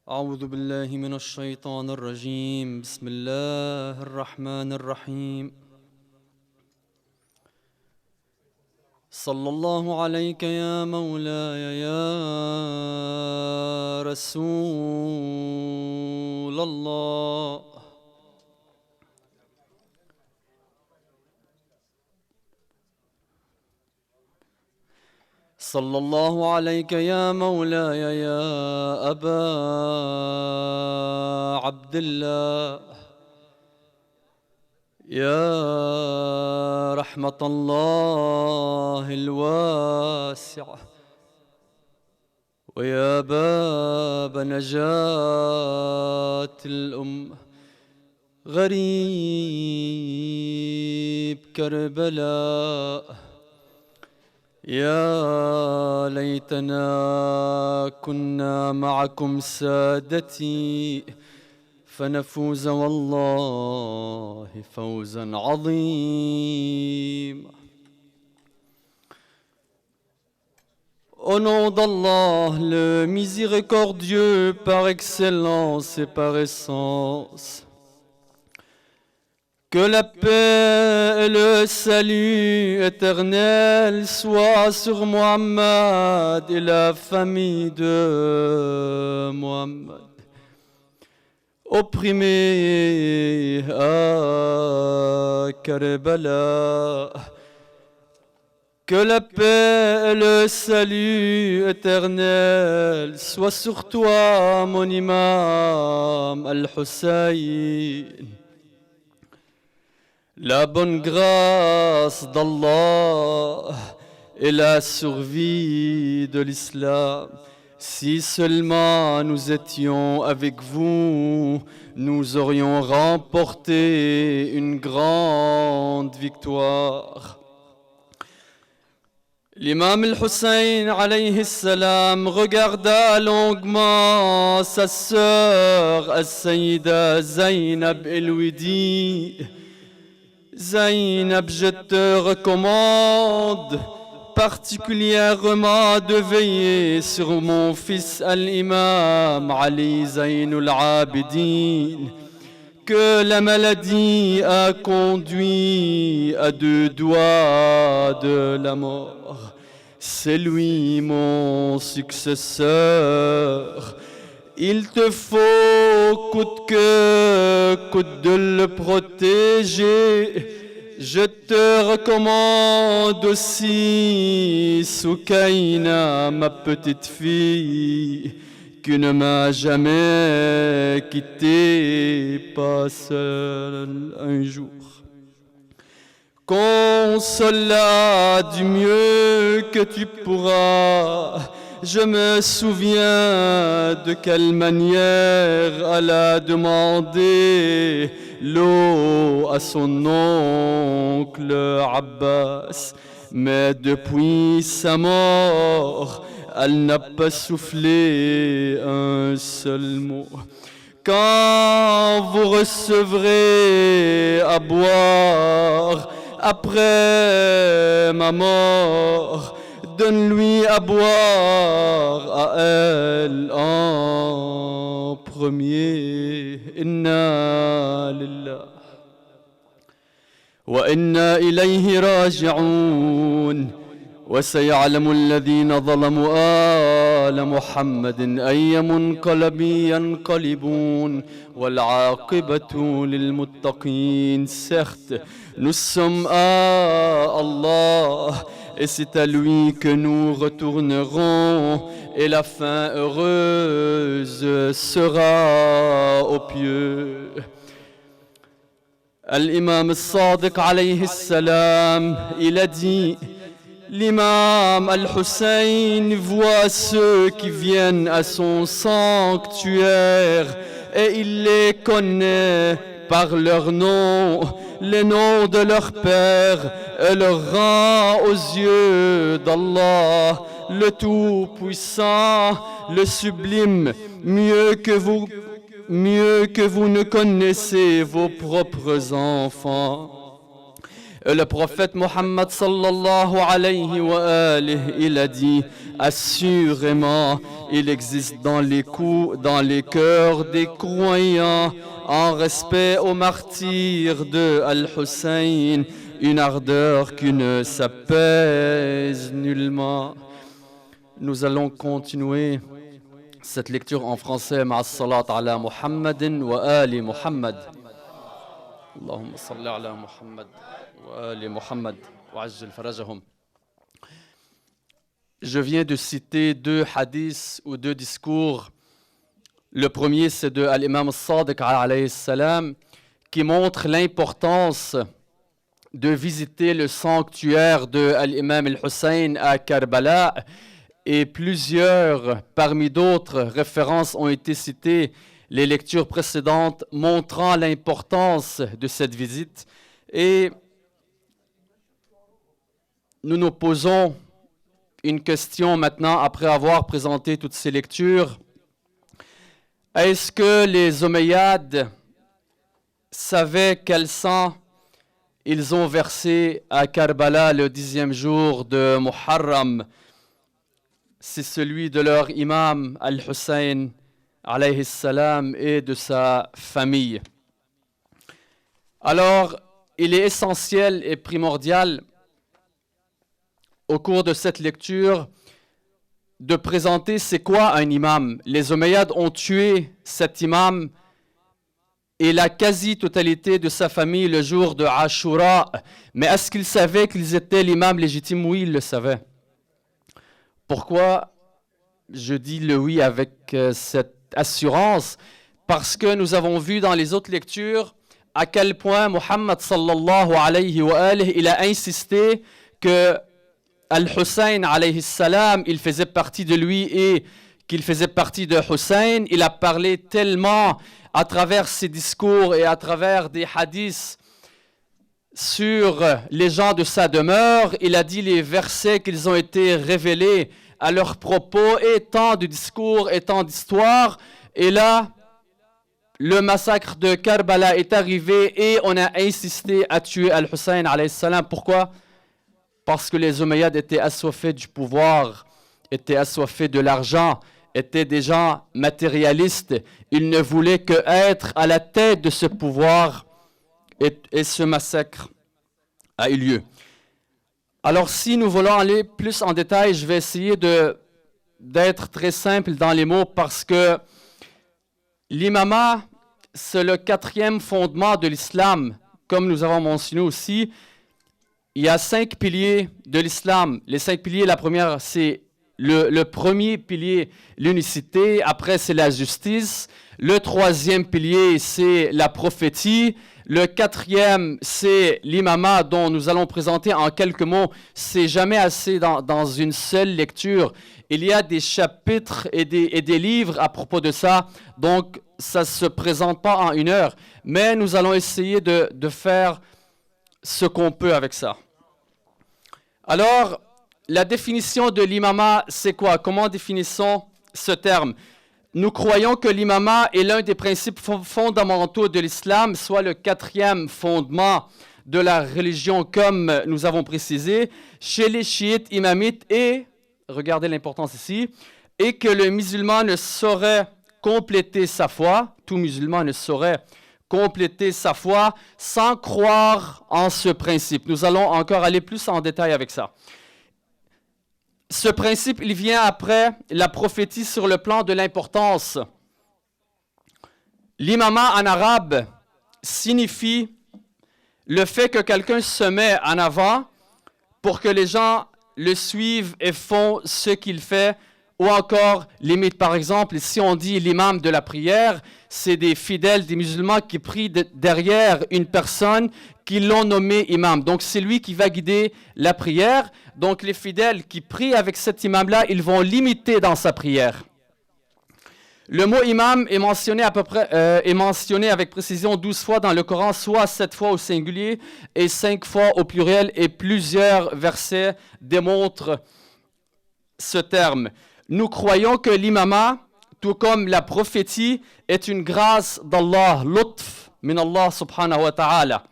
أعوذ بالله من الشيطان الرجيم. بسم الله الرحمن الرحيم. صلى الله عليك يا مولاي يا رسول الله. صلى الله عليك يا مولاي يا أبا عبد الله، يا رحمة الله الواسعة، ويا باب نجاة الأمة، غريب كربلاء. يا ليتنا كنا معكم سادتي فنفوز والله فوزا عظيما. Au nom d'Allah, le miséricordieux par excellence et par essence, que la paix et le salut éternel soient sur Muhammad et la famille de Muhammad. Opprimés à Karbala, que la paix et le salut éternel soient sur toi, mon imam Al-Hussein. La bonne grâce d'Allah et la survie de l'islam. Si seulement nous étions avec vous, nous aurions remporté une grande victoire. L'imam al-Hussein alayhi salam regarda longuement sa sœur As-Sayyida Zainab el-Widi. Zainab, je te recommande particulièrement de veiller sur mon fils Al-Imam Ali Zainul Abidin, que la maladie a conduit à 2 doigts de la mort. C'est lui mon successeur. Il te faut coûte que coûte de le protéger. Je te recommande aussi Soukaina, ma petite fille, qui ne m'a jamais quitté, pas seul un jour. Console-la du mieux que tu pourras. Je me souviens de quelle manière elle a demandé l'eau à son oncle Abbas, mais depuis sa mort, elle n'a pas soufflé un seul mot. Quand vous recevrez à boire après ma mort, donne-lui à boire à elle en premier. Inna lillah wa inna ilayhi raji'un. وسيعلم الذين ظلموا آل محمد أي منقلب ينقلبون والعاقبة للمتقين. Certes, nous sommes à Allah et c'est à lui que nous retournerons et la fin heureuse sera aux pieux. Al-Imam al-Sadiq alayhi salam, il a dit: l'imam Al-Hussein voit ceux qui viennent à son sanctuaire et il les connaît par leurs noms, les noms de leur père, et leur rend aux yeux d'Allah, le Tout-Puissant, le Sublime, mieux que vous ne connaissez vos propres enfants. Le prophète Mohammed sallallahu alayhi wa alihi, il a dit, assurément, il existe dans les cœurs des croyants, en respect au martyr de Al-Hussein, une ardeur qui ne s'apaise nullement. Nous allons continuer cette lecture en français. Ma'a salat ala Muhammadin wa ali Muhammad. Allahumma salli ala Muhammad wa ali Muhammad wa ajjal farajahum. Je viens de citer deux hadiths ou deux discours. Le premier, c'est de l'imam al-Sadiq alayhi salam, qui montre l'importance de visiter le sanctuaire de l'imam al-Hussein à Karbala. Et plusieurs, parmi d'autres, références ont été citées, les lectures précédentes, montrant l'importance de cette visite. Et nous nous posons une question maintenant, après avoir présenté toutes ces lectures. Est-ce que les Omeyyades savaient quel sang ils ont versé à Karbala le 10e jour de Muharram? C'est celui de leur imam Al-Hussein alayhi salam et de sa famille. Alors, il est essentiel et primordial au cours de cette lecture de présenter c'est quoi un imam. Les Omeyyades ont tué cet imam et la quasi-totalité de sa famille le jour de Ashura. Mais est-ce qu'ils savaient qu'ils étaient l'imam légitime? Oui, ils le savaient. Pourquoi je dis le oui avec cette assurance? Parce que nous avons vu dans les autres lectures à quel point Muhammad sallallahu alayhi wa alihi, il a insisté que Al-Hussein alayhi salam, il faisait partie de lui et qu'il faisait partie de Hussein. Il a parlé tellement à travers ses discours et à travers des hadiths sur les gens de sa demeure. Il a dit les versets qu'ils ont été révélés à leurs propos, et tant de discours et tant d'histoires. Et là, le massacre de Karbala est arrivé et on a insisté à tuer Al-Hussein alayhi salam. Pourquoi? Parce que les Omeyyades étaient assoiffés du pouvoir, étaient assoiffés de l'argent, étaient des gens matérialistes. Ils ne voulaient que être à la tête de ce pouvoir et ce massacre a eu lieu. Alors si nous voulons aller plus en détail, je vais essayer d'être très simple dans les mots parce que l'imama, c'est le 4e fondement de l'islam. Comme nous avons mentionné aussi, il y a 5 piliers de l'islam. Les 5 piliers, la première, c'est le premier pilier, l'unicité. Après, c'est la justice. Le 3e pilier, c'est la prophétie. Le 4e, c'est l'imama dont nous allons présenter en quelques mots. C'est jamais assez dans une seule lecture. Il y a des chapitres et des livres à propos de ça. Donc, ça ne se présente pas en une heure. Mais nous allons essayer de faire ce qu'on peut avec ça. Alors, la définition de l'imama, c'est quoi? Comment définissons ce terme? Nous croyons que l'imama est l'un des principes fondamentaux de l'islam, soit le 4e fondement de la religion, comme nous avons précisé, chez les chiites, imamites, et, regardez l'importance ici, et que le musulman ne saurait compléter sa foi, tout musulman ne saurait compléter sa foi sans croire en ce principe. Nous allons encore aller plus en détail avec ça. Ce principe, il vient après la prophétie sur le plan de l'importance. L'imama en arabe signifie le fait que quelqu'un se met en avant pour que les gens le suivent et font ce qu'il fait, ou encore, limite par exemple, si on dit l'imam de la prière, c'est des fidèles, des musulmans qui prient derrière une personne qui l'ont nommé imam. Donc c'est lui qui va guider la prière. Donc les fidèles qui prient avec cet imam-là, ils vont l'imiter dans sa prière. Le mot imam est mentionné est mentionné avec précision 12 fois dans le Coran, soit 7 fois au singulier et 5 fois au pluriel, et plusieurs versets démontrent ce terme. Nous croyons que l'imama, tout comme la prophétie, est une grâce d'Allah, lutf min Allah subhanahu wa ta'ala.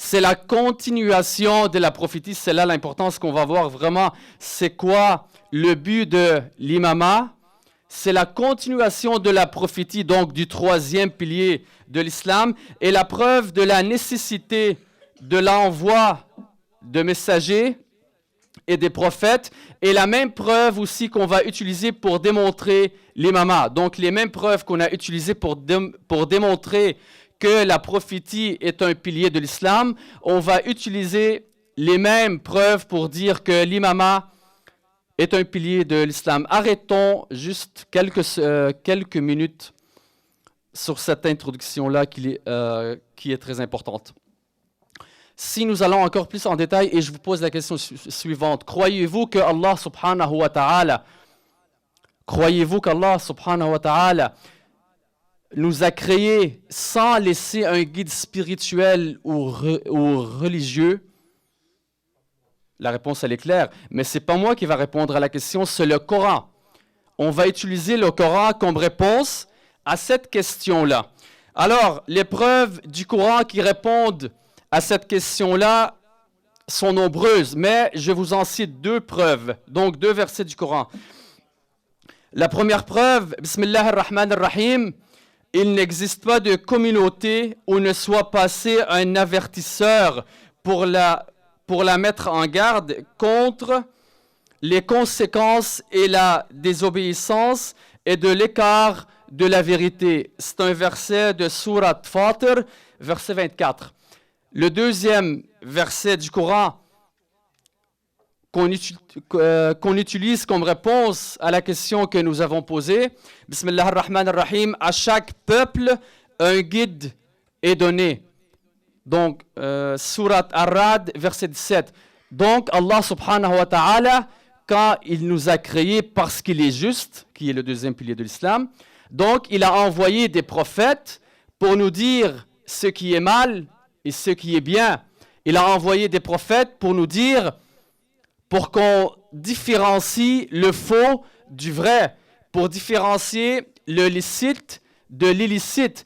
C'est la continuation de la prophétie. C'est là l'importance qu'on va voir vraiment. C'est quoi le but de l'imama? C'est la continuation de la prophétie, donc du troisième pilier de l'islam, et la preuve de la nécessité de l'envoi de messagers et des prophètes, et la même preuve aussi qu'on va utiliser pour démontrer l'imama. Donc les mêmes preuves qu'on a utilisées pour démontrer que la prophétie est un pilier de l'islam, on va utiliser les mêmes preuves pour dire que l'imama est un pilier de l'islam. Arrêtons juste quelques minutes sur cette introduction-là qui est très importante. Si nous allons encore plus en détail, et je vous pose la question suivante, croyez-vous qu'Allah subhanahu wa ta'ala nous a créés sans laisser un guide spirituel ou religieux? La réponse, elle est claire, mais ce n'est pas moi qui va répondre à la question, c'est le Coran. On va utiliser le Coran comme réponse à cette question-là. Alors, les preuves du Coran qui répondent à cette question-là sont nombreuses, mais je vous en cite deux preuves, donc deux versets du Coran. La première preuve, Bismillah ar-Rahman ar-Rahim, il n'existe pas de communauté où ne soit passé un avertisseur pour la mettre en garde contre les conséquences et la désobéissance et de l'écart de la vérité. C'est un verset de Surat Fatir, verset 24. Le deuxième verset du Coran qu'on utilise comme réponse à la question que nous avons posée, Bismillah ar-Rahman ar-Rahim, à chaque peuple, un guide est donné. Donc, Surat Ar-Rad, verset 17. Donc, Allah subhanahu wa ta'ala, quand il nous a créés parce qu'il est juste, qui est le deuxième pilier de l'islam, donc il a envoyé des prophètes pour nous dire ce qui est mal et ce qui est bien. Il a envoyé des prophètes pour nous dire, pour qu'on différencie le faux du vrai, pour différencier le licite de l'illicite.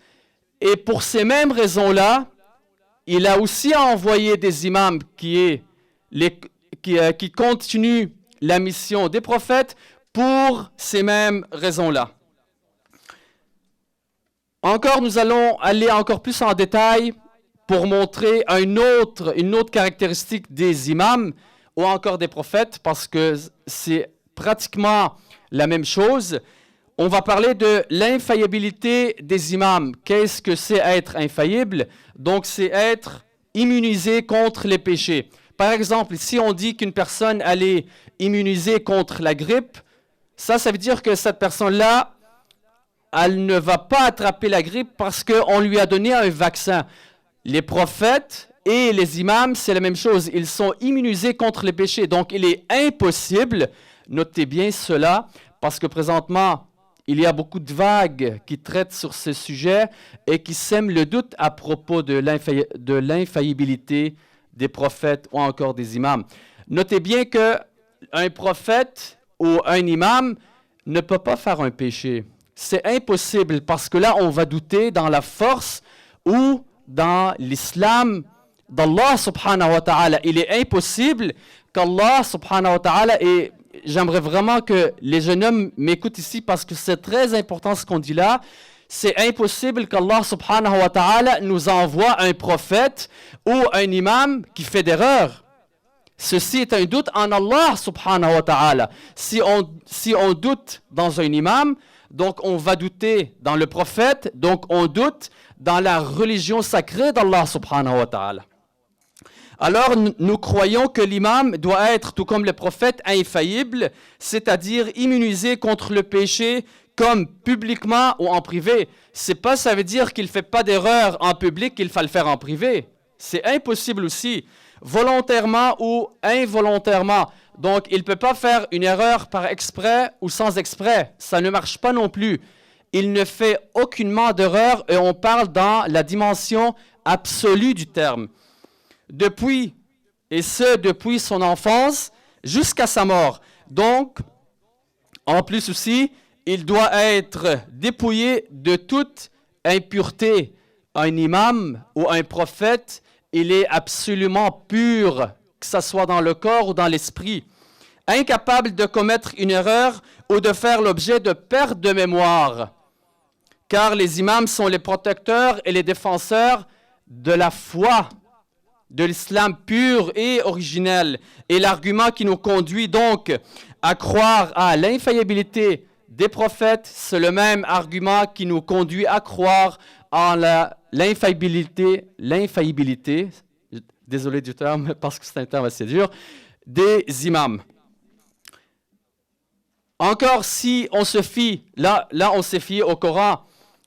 Et pour ces mêmes raisons-là, il a aussi envoyé des imams qui continuent la mission des prophètes pour ces mêmes raisons-là. Encore, nous allons aller encore plus en détail pour montrer une autre caractéristique des imams ou encore des prophètes, parce que c'est pratiquement la même chose. On va parler de l'infaillibilité des imams. Qu'est-ce que c'est être infaillible? Donc, c'est être immunisé contre les péchés. Par exemple, si on dit qu'une personne elle est immunisée contre la grippe, ça veut dire que cette personne-là, elle ne va pas attraper la grippe parce qu'on lui a donné un vaccin. Les prophètes et les imams, c'est la même chose. Ils sont immunisés contre les péchés. Donc, il est impossible, notez bien cela, parce que présentement, il y a beaucoup de vagues qui traitent sur ce sujet et qui sèment le doute à propos de l'infaillibilité des prophètes ou encore des imams. Notez bien qu'un prophète ou un imam ne peut pas faire un péché. C'est impossible parce que là, on va douter dans la force ou dans l'islam d'Allah subhanahu wa ta'ala. Il est impossible qu'Allah subhanahu wa ta'ala, et j'aimerais vraiment que les jeunes hommes m'écoutent ici parce que c'est très important ce qu'on dit là, c'est impossible qu'Allah subhanahu wa ta'ala nous envoie un prophète ou un imam qui fait d'erreurs. Ceci est un doute en Allah subhanahu wa ta'ala. Si on doute dans un imam, donc on va douter dans le prophète, donc on doute dans la religion sacrée d'Allah subhanahu wa ta'ala. Alors nous croyons que l'imam doit être, tout comme le prophète, infaillible, c'est-à-dire immunisé contre le péché comme publiquement ou en privé. Ça veut dire qu'il ne fait pas d'erreur en public, qu'il faut le faire en privé. C'est impossible aussi, volontairement ou involontairement. Donc, il ne peut pas faire une erreur par exprès ou sans exprès. Ça ne marche pas non plus. Il ne fait aucunement d'erreur et on parle dans la dimension absolue du terme. Depuis son enfance jusqu'à sa mort. Donc, en plus aussi, il doit être dépouillé de toute impureté. Un imam ou un prophète il est absolument pur, que ce soit dans le corps ou dans l'esprit, incapable de commettre une erreur ou de faire l'objet de perte de mémoire. Car les imams sont les protecteurs et les défenseurs de la foi, de l'islam pur et originel. Et l'argument qui nous conduit donc à croire à l'infaillibilité des prophètes, c'est le même argument qui nous conduit à croire en l'infaillibilité, désolé du terme parce que c'est un terme assez dur, des imams. Encore si on se fie, là on s'est fié au Coran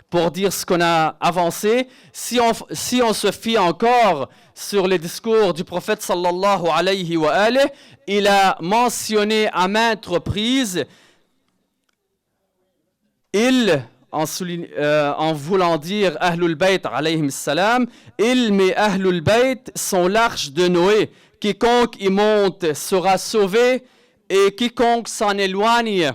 pour dire ce qu'on a avancé, si on se fie encore sur les discours du prophète sallallahu alayhi wa alayhi, il a mentionné à maintes reprises, en voulant dire Ahlul Bayt alayhim salam, il mais Ahlul Bayt sont l'arche de Noé. Quiconque y monte sera sauvé et quiconque s'en éloigne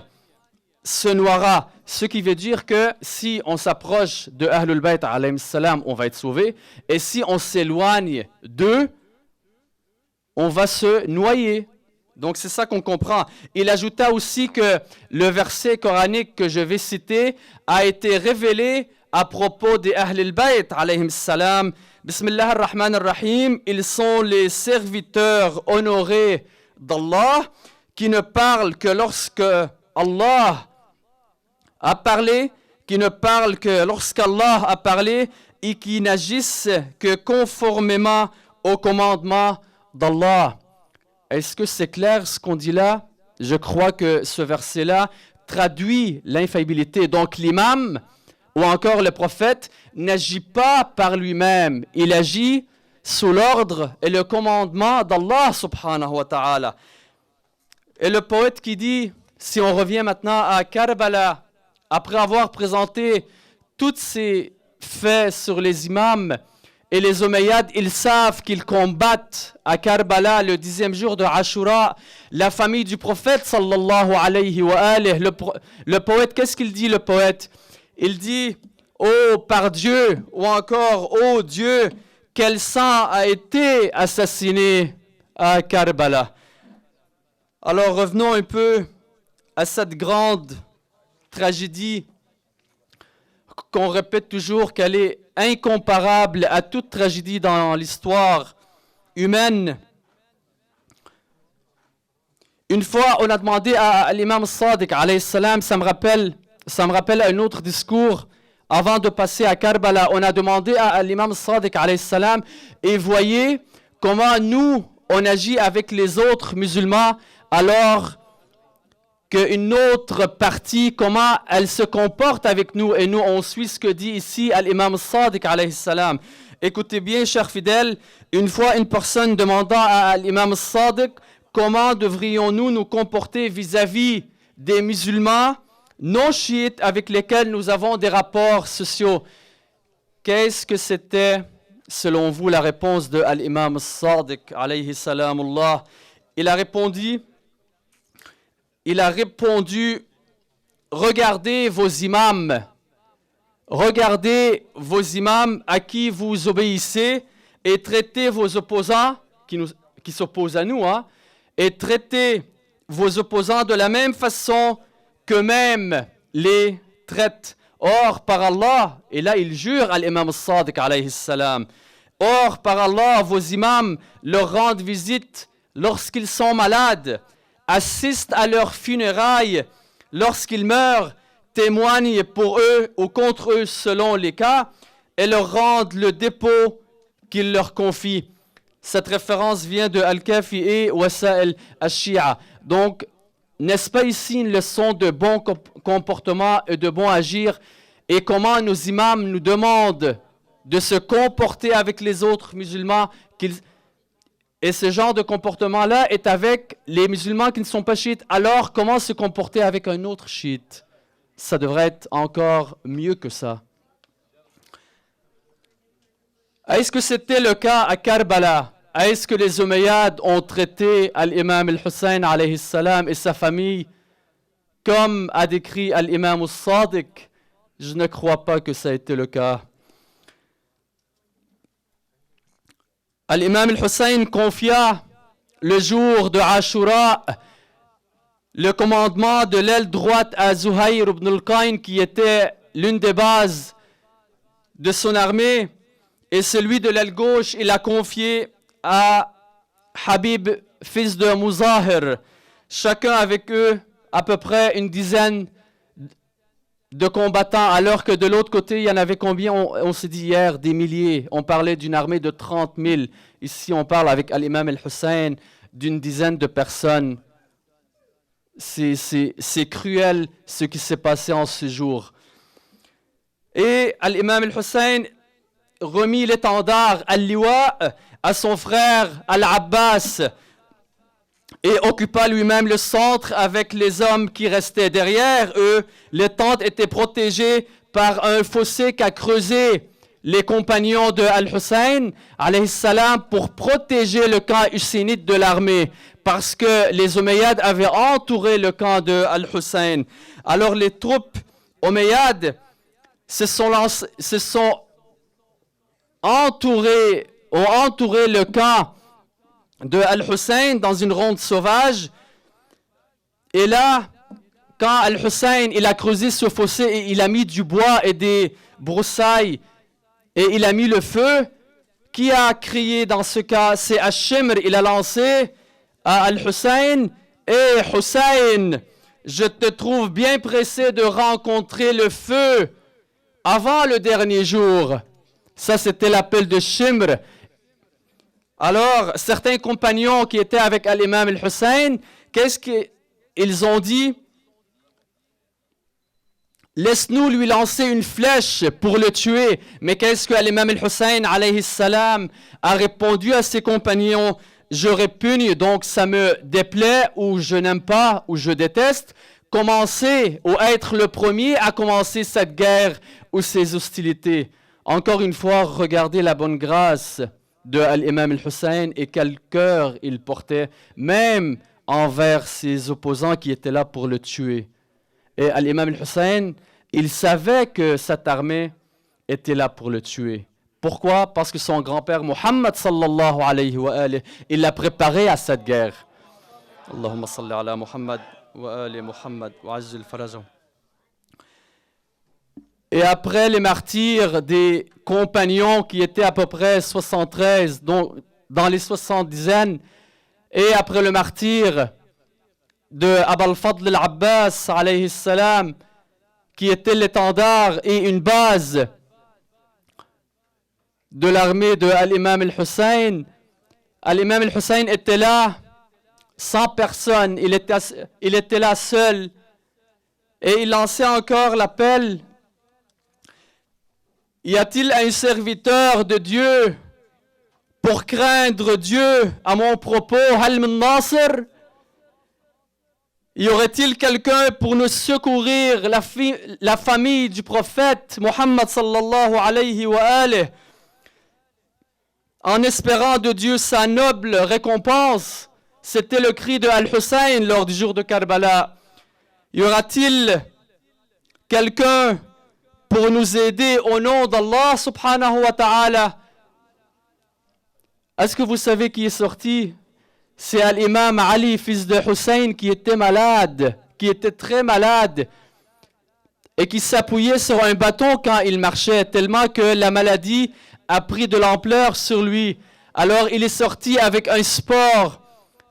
se noiera. Ce qui veut dire que si on s'approche de Ahlul Bayt alayhim salam, on va être sauvé. Et si on s'éloigne d'eux, on va se noyer. Donc c'est ça qu'on comprend. Il ajouta aussi que le verset coranique que je vais citer a été révélé à propos des Ahlul Bayt alayhim salam. Bismillah ar-Rahman ar-Rahim. Ils sont les serviteurs honorés d'Allah qui ne parlent que lorsque Allah a parlé, qui ne parlent que lorsqu'Allah a parlé et qui n'agissent que conformément au commandement d'Allah. Est-ce que c'est clair ce qu'on dit là? Je crois que ce verset-là traduit l'infaillibilité. Donc l'imam ou encore le prophète n'agit pas par lui-même. Il agit sous l'ordre et le commandement d'Allah subhanahu wa ta'ala. Et le poète qui dit, si on revient maintenant à Karbala, après avoir présenté tous ces faits sur les imams et les Omeyyades, ils savent qu'ils combattent à Karbala le 10e jour de Ashura la famille du prophète sallallahu alayhi wa alayhi. Le poète, qu'est-ce qu'il dit le poète? Il dit, oh par Dieu, ou encore, oh Dieu, quel sang a été assassiné à Karbala. Alors revenons un peu à cette grande tragédie qu'on répète toujours qu'elle est incomparable à toute tragédie dans l'histoire humaine. Une fois, on a demandé à l'imam Sadiq alayhi salam, ça me rappelle un autre discours avant de passer à Karbala. On a demandé à l'imam Sadiq alayhi salam, et voyez comment nous on agit avec les autres musulmans alors qu'une autre partie, comment elle se comporte avec nous, et nous on suit ce que dit ici l'imam Sadiq alayhi salam. Écoutez bien, chers fidèles, une fois une personne demandant à l'imam Sadiq comment devrions-nous nous comporter vis-à-vis des musulmans non chiites avec lesquels nous avons des rapports sociaux. Qu'est-ce que c'était, selon vous, la réponse de l'imam Sadiq alayhi salamullah? Il a répondu, regardez vos imams à qui vous obéissez et traitez vos opposants qui s'opposent à nous, et traitez vos opposants de la même façon qu'eux-mêmes les traitent. Or, par Allah, et là il jure à l'imam Sadiq alayhi salam, or, par Allah, vos imams leur rendent visite lorsqu'ils sont malades, assistent à leurs funérailles lorsqu'ils meurent, témoignent pour eux ou contre eux selon les cas, et leur rendent le dépôt qu'ils leur confient. Cette référence vient de Al-Kafi et Wasa'il al-Shia. Donc, n'est-ce pas ici une leçon de bon comportement et de bon agir, et comment nos imams nous demandent de se comporter avec les autres musulmans, et ce genre de comportement-là est avec les musulmans qui ne sont pas chiites. Alors, comment se comporter avec un autre chiite? Ça devrait être encore mieux que ça. Est-ce que c'était le cas à Karbala? Est-ce que les Omeyyades ont traité l'imam al-Hussein alayhi salam et sa famille comme a décrit l'imam al-Sadiq? Je ne crois pas que ça a été le cas. L'imam al-Hussein confia le jour de Ashura le commandement de l'aile droite à Zuhayr ibn al-Qayn, qui était l'une des bases de son armée, et celui de l'aile gauche, il a confié à Habib, fils de Muzahir. Chacun avec eux, à peu près une dizaine de combattants, alors que de l'autre côté, il y en avait combien? On s'est dit hier, des milliers. On parlait d'une armée de 30 000. Ici, on parle avec l'imam al-Hussein d'une dizaine de personnes. C'est cruel ce qui s'est passé en ce jour. Et l'imam al-Hussein remit l'étendard al-Liwa à son frère al-Abbas et occupa lui-même le centre avec les hommes qui restaient derrière eux. Les tentes étaient protégées par un fossé qu'a creusé les compagnons de Al-Hussein alayhi salam pour protéger le camp hussénite de l'armée, parce que les Omeyyades avaient entouré le camp de Al-Hussein. Alors les troupes Omeyyades ont entouré le camp de Al-Hussein dans une ronde sauvage. Et là, quand Al-Hussein il a creusé ce fossé et il a mis du bois et des broussailles et il a mis le feu, qui a crié dans ce cas? C'est Ash-Shimr. Il a lancé à Al-Hussein: Hé Hussein, je te trouve bien pressé de rencontrer le feu avant le dernier jour. Ça, c'était l'appel de Shimr. Alors, certains compagnons qui étaient avec l'imam al-Hussein, qu'est-ce qu'ils ont dit? Laisse-nous lui lancer une flèche pour le tuer. Mais qu'est-ce que l'imam al-Hussein alayhi salam a répondu à ses compagnons? Je répugne, donc ça me déplaît, ou je n'aime pas, ou je déteste, commencer ou être le premier à commencer cette guerre ou ces hostilités. Encore une fois, regardez la bonne grâce de l'imam al-Hussein et quel cœur il portait, même envers ses opposants qui étaient là pour le tuer. Et l'imam al-Hussein, il savait que cette armée était là pour le tuer. Pourquoi? Parce que son grand-père Muhammad sallallahu alayhi wa alihi, il l'a préparé à cette guerre. Allahumma salli ala Muhammad wa ali Muhammad wa ajil farajahum. Et après les martyrs des compagnons qui étaient à peu près 73, donc dans les 70, et après le martyr de Abul al-Fadl al-Abbas alayhi salam, qui était l'étendard et une base de l'armée de l'imam al-Hussein. L'imam al-Hussein était là sans personne, il était là seul, et il lançait encore l'appel: y a-t-il un serviteur de Dieu pour craindre Dieu à mon propos? Hal min nasir? Y aurait-il quelqu'un pour nous secourir, la famille du prophète Muhammad sallallahu alayhi wa alihi, en espérant de Dieu sa noble récompense? C'était le cri de Al-Hussein lors du jour de Karbala. Y aura-t-il quelqu'un pour nous aider au nom d'Allah subhanahu wa ta'ala? Est-ce que vous savez qui est sorti? C'est l'imam Ali, fils de Hussein, qui était malade, qui était très malade, et qui s'appuyait sur un bâton quand il marchait, tellement que la maladie a pris de l'ampleur sur lui. Alors il est sorti avec un sport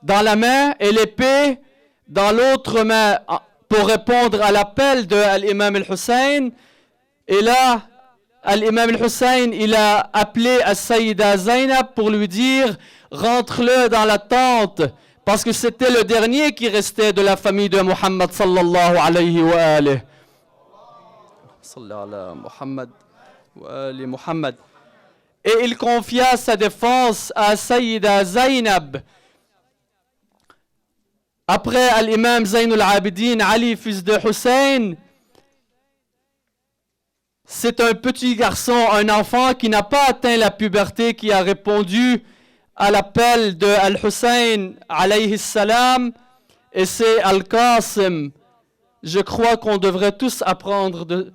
dans la main et l'épée dans l'autre main pour répondre à l'appel de l'imam al-Hussein. Et là, l'imam al-Hussein, il a appelé à Sayyida Zainab pour lui dire: rentre-le dans la tente, parce que c'était le dernier qui restait de la famille de Muhammad sallallahu alayhi wa alihi. Sallallahu ala Muhammad wa ali Muhammad. Et il confia sa défense à Sayyida Zainab. Après l'imam Zainul Abidin, Ali, fils de Hussein, c'est un petit garçon, un enfant qui n'a pas atteint la puberté, qui a répondu à l'appel de Al-Hussein alayhi salam, et c'est Al-Qasim. Je crois qu'on devrait tous apprendre de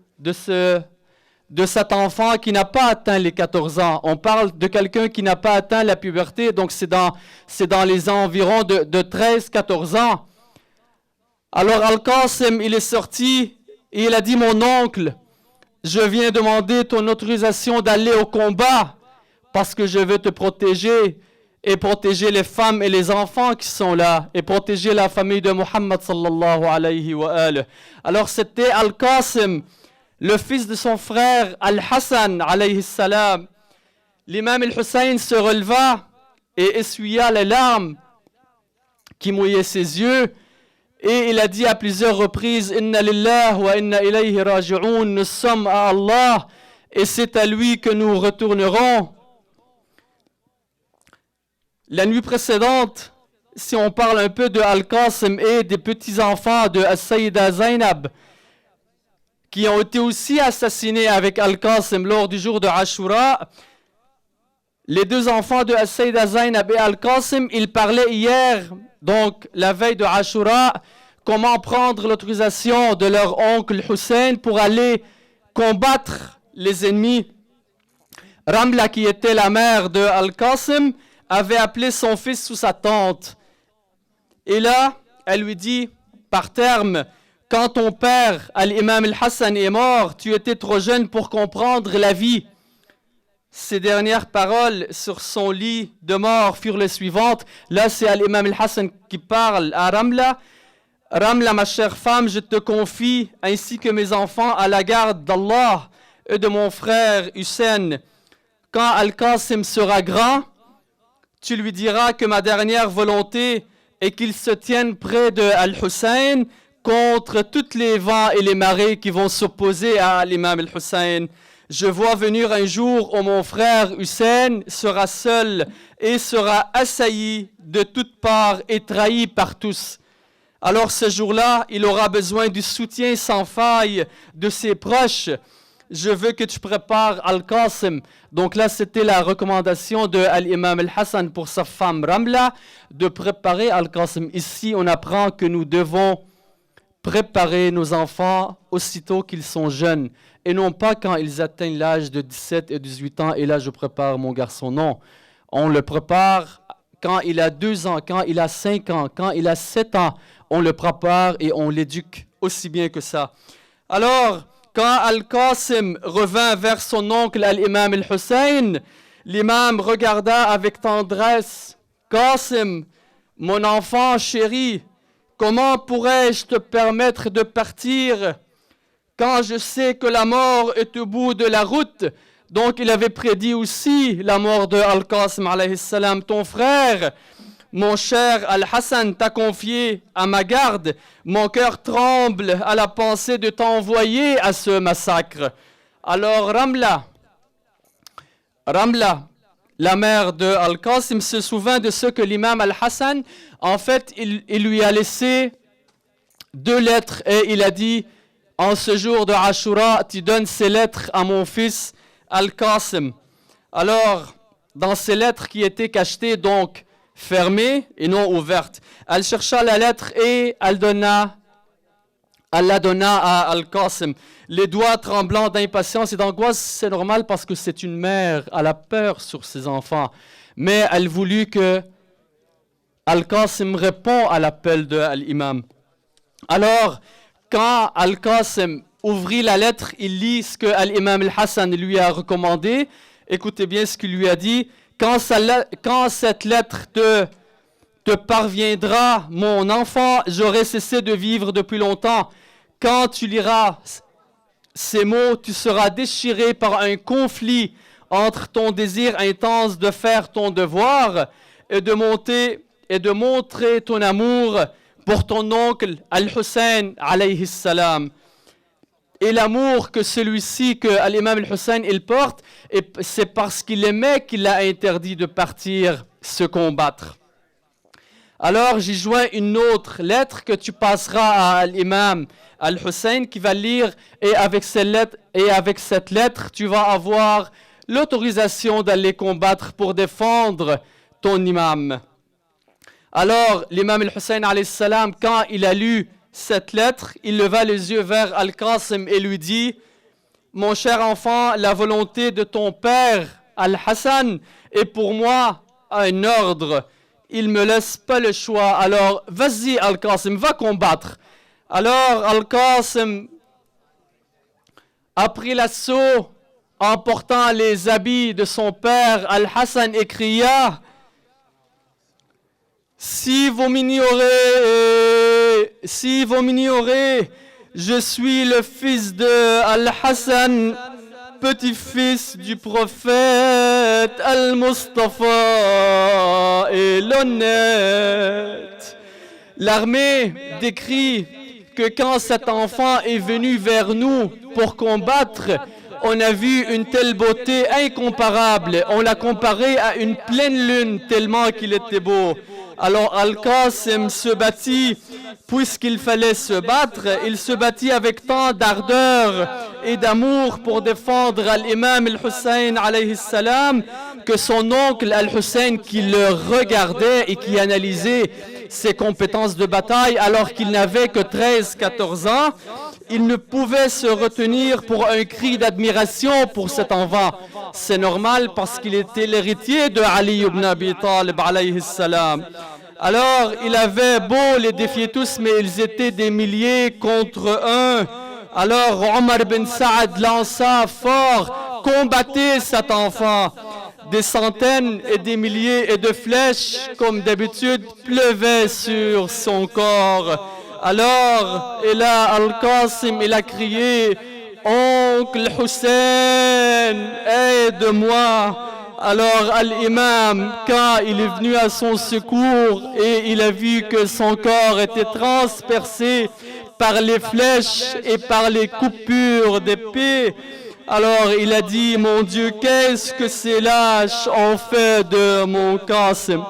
de cet enfant qui n'a pas atteint les 14 ans. On parle de quelqu'un qui n'a pas atteint la puberté, donc c'est dans les environs de 13-14 ans. Alors Al-Qasim, il est sorti et il a dit, mon oncle, je viens demander ton autorisation d'aller au combat parce que je veux te protéger et protéger les femmes et les enfants qui sont là et protéger la famille de Muhammad sallallahu alayhi wa alihi. Alors c'était Al-Qasim, le fils de son frère Al-Hassan alayhi salam. L'imam Al-Hussein se releva et essuya les larmes qui mouillaient ses yeux. Et il a dit à plusieurs reprises, Inna lillah wa inna ilayhi raji'un, nous sommes à Allah et c'est à lui que nous retournerons. La nuit précédente, si on parle un peu de Al-Qasim et des petits-enfants de As-Sayyida Zainab, qui ont été aussi assassinés avec Al-Qasim lors du jour de Ashura, les deux enfants de As-Sayyida Zainab et Al-Qasim, ils parlaient hier, donc la veille de Ashura, comment prendre l'autorisation de leur oncle Hussein pour aller combattre les ennemis. Ramla, qui était la mère de Al-Qasim, avait appelé son fils sous sa tente. Et là, elle lui dit, par terme, quand ton père, Al-Imam Al-Hassan, est mort, tu étais trop jeune pour comprendre la vie. Ces dernières paroles sur son lit de mort furent les suivantes. Là, c'est Al-Imam Al-Hassan qui parle à Ramla. Ramla, ma chère femme, je te confie, ainsi que mes enfants, à la garde d'Allah et de mon frère Hussein. Quand Al-Qasim sera grand, tu lui diras que ma dernière volonté est qu'il se tienne près de Al-Hussein contre tous les vents et les marées qui vont s'opposer à l'imam Al-Hussein. Je vois venir un jour où mon frère Hussein sera seul et sera assailli de toutes parts et trahi par tous. Alors ce jour-là, il aura besoin du soutien sans faille de ses proches. Je veux que tu prépares Al-Qasim. Donc là, c'était la recommandation de Al-Imam Al-Hassan pour sa femme Ramla de préparer Al-Qasim. Ici, on apprend que nous devons préparer nos enfants aussitôt qu'ils sont jeunes et non pas quand ils atteignent l'âge de 17 et 18 ans et là, je prépare mon garçon. Non, on le prépare quand il a 2 ans, quand il a 5 ans, quand il a 7 ans. On le prépare et on l'éduque aussi bien que ça. Alors, quand Al-Qasim revint vers son oncle Al-Imam Al-Hussein, l'imam regarda avec tendresse. Qasim, mon enfant chéri, comment pourrais-je te permettre de partir quand je sais que la mort est au bout de la route? Donc il avait prédit aussi la mort de Al-Qasim alayhi salam. Ton frère, mon cher Al-Hassan, t'a confié à ma garde. Mon cœur tremble à la pensée de t'envoyer à ce massacre. Alors Ramla, la mère de Al-Qasim, se souvint de ce que l'imam Al-Hassan, en fait, il lui a laissé 2 lettres et il a dit, en ce jour de Ashura, tu donnes ces lettres à mon fils Al-Qasim. Alors, dans ces lettres qui étaient cachetées, donc fermée et non ouverte. Elle chercha la lettre et elle la donna à Al-Qasim. Les doigts tremblants d'impatience et d'angoisse, c'est normal parce que c'est une mère, elle a peur sur ses enfants. Mais elle voulut que Al-Qasim répond à l'appel de l'imam. Alors, quand Al-Qasim ouvrit la lettre, il lit ce que l'imam Al-Hassan lui a recommandé. Écoutez bien ce qu'il lui a dit. Quand cette lettre te parviendra, mon enfant, j'aurai cessé de vivre depuis longtemps. Quand tu liras ces mots, tu seras déchiré par un conflit entre ton désir intense de faire ton devoir et de montrer ton amour pour ton oncle Al-Hussein alayhi salam. Et l'amour que celui-ci, que l'imam Al-Hussein, il porte, c'est parce qu'il aimait qu'il a interdit de partir se combattre. Alors, j'y joins une autre lettre que tu passeras à l'imam Al-Hussein qui va lire et avec cette lettre, tu vas avoir l'autorisation d'aller combattre pour défendre ton imam. Alors, l'imam Al-Hussein, alayhi salam, quand il a lu cette lettre, il leva les yeux vers Al-Qasim et lui dit, mon cher enfant, la volonté de ton père, Al-Hassan, est pour moi un ordre. Il ne me laisse pas le choix. Alors, vas-y, Al-Qasim, va combattre. Alors, Al-Qasim a pris l'assaut en portant les habits de son père, Al-Hassan, et cria: si vous m'ignorez, je suis le fils de Al-Hassan, petit-fils du prophète Al-Mustafa et l'honnête. L'armée décrit que quand cet enfant est venu vers nous pour combattre, on a vu une telle beauté incomparable. On l'a comparé à une pleine lune tellement qu'il était beau. Alors Al-Qasim se battit, puisqu'il fallait se battre, il se battit avec tant d'ardeur et d'amour pour défendre l'imam Al-Hussein alayhi salam, que son oncle Al-Hussein, qui le regardait et qui analysait ses compétences de bataille alors qu'il n'avait que 13-14 ans, il ne pouvait se retenir pour un cri d'admiration pour cet enfant. C'est normal parce qu'il était l'héritier de Ali ibn Abi Talib alayhi salam. Alors, il avait beau les défier tous, mais ils étaient des milliers contre un. Alors, Omar bin Saad lança fort: combattez cet enfant. Des centaines et des milliers et de flèches, comme d'habitude, pleuvaient sur son corps. Alors, et là, Al-Qasim, il a crié: oncle Hussein, aide-moi. Alors, Al-Imam, quand il est venu à son secours et il a vu que son corps était transpercé par les flèches et par les coupures d'épée, alors il a dit: mon Dieu, qu'est-ce que ces lâches ont fait de mon Qasim?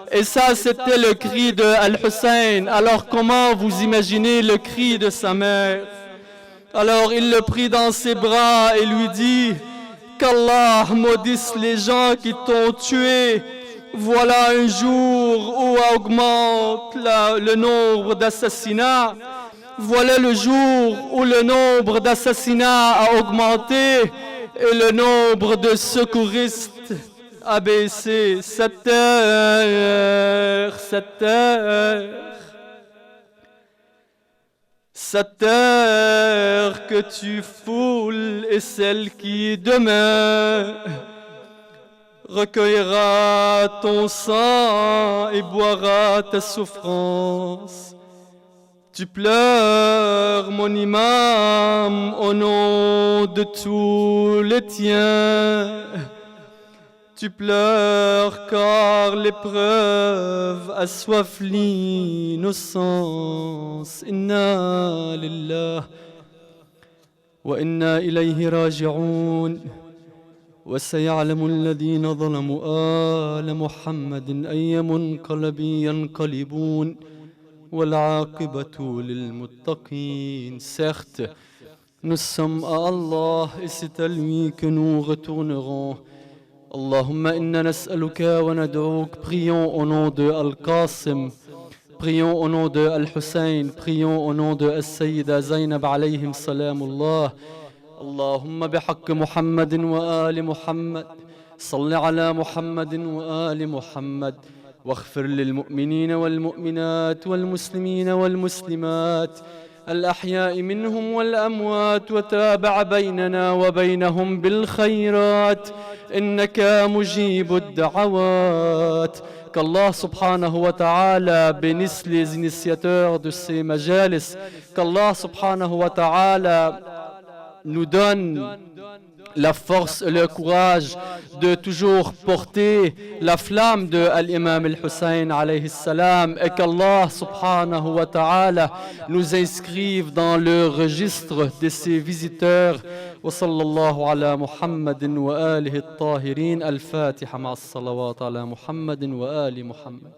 Et ça, c'était le cri de Al-Hussein. Alors comment vous imaginez le cri de sa mère? Alors il le prit dans ses bras et lui dit: qu'Allah maudisse les gens qui t'ont tué. Voilà un jour où augmente le nombre d'assassinats. Voilà le jour où le nombre d'assassinats a augmenté et le nombre de secouristes a baissé. Cette heure que tu foules est celle qui demain recueillera ton sang et boira ta souffrance. Tu pleures, mon imam, au nom de tous les tiens. Tu pleures car l'épreuve assoif l'innocence. Inna lillah wa inna ilayhi raji'un. وسيعلم الذين ظلموا آل محمد أي منقلب ينقلبون والعاقبة للمتقين. Certes, nous sommes à Allah et c'est à lui que nous retournerons. Allahumma inna nas'aluka wa nad'ouk. Prions au nom de Al-Qasim, prions au nom de Al-Hussein, prions au nom de As-Sayyida Zainab alayhim salamullah. اللهم بحق محمد وآل محمد صل على محمد وآل محمد واغفر للمؤمنين والمؤمنات والمسلمين والمسلمات الأحياء منهم والأموات وتابع بيننا وبينهم بالخيرات إنك مجيب الدعوات. Qu'Allah subhanahu wa ta'ala bénisse les initiateurs de ces majalis. Qu'Allah subhanahu wa ta'ala nous donne la force et le courage de toujours porter la flamme de l'imam al-Hussein alayhi salam, et qu'Allah subhanahu wa ta'ala nous inscrive dans le registre de ses visiteurs. Wa sallallahu ala Muhammadin wa alihi at-tahirin. Al-Fatiha ma'as salawat ala Muhammadin wa ali Muhammad.